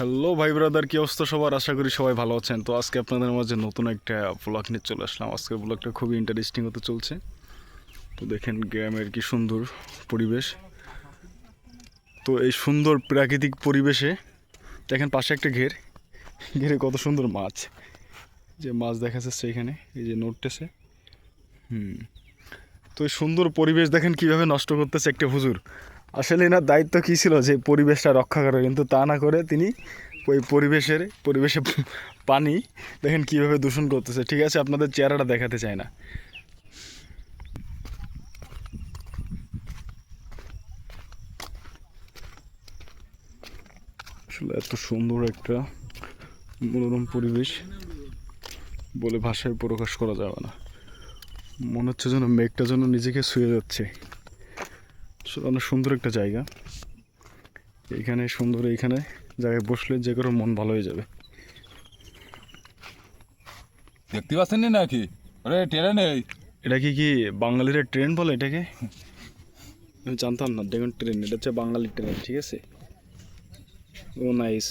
Hello ভাই brother, কি অবস্থা সবার? আশা করি সবাই ভালো আছেন। তো আজকে আপনাদের মাঝে নতুন একটা ব্লগ নিয়ে চলে আসলাম। আজকের ব্লগটা খুবই ইন্টারেস্টিং হতে চলছে। তো দেখেন গ্রামের কি সুন্দর পরিবেশ। তো এই সুন্দর প্রাকৃতিক পরিবেশে দেখেন পাশে একটা ঘেরে কত সুন্দর মাছ, যে মাছ দেখা যাচ্ছে এখানে, এই যে নড়তেছে। তো এই সুন্দর পরিবেশ দেখেন কিভাবে নষ্ট করতেছে একটা হুজুর। আসলে এনার দায়িত্ব কী ছিল যে পরিবেশটা রক্ষা করে, কিন্তু তা না করে তিনি ওই পরিবেশে পানি দেখেন কিভাবে দূষণ করতেছে। ঠিক আছে, আপনাদের চেহারাটা দেখাতে চায় না। আসলে এত সুন্দর একটা মনোরম পরিবেশ বলে ভাষায় প্রকাশ করা যাবে না। মনে হচ্ছে যেন মেঘটা যেন নিজেকে ছুঁয়ে যাচ্ছে। আসলে অনেক সুন্দর একটা জায়গা। এইখানে জায়গায় বসলে যে কারো মন ভালো হয়ে যাবে। দেখতে পাচ্ছেন নাকি? আরে ট্রেনে নেই। এটা কি বাঙালিরা ট্রেন বলে এটাকে? আমি জানতাম না। দেখুন ট্রেন, এটা হচ্ছে বাঙালি ট্রেন। ঠিক আছে, ও নাইস।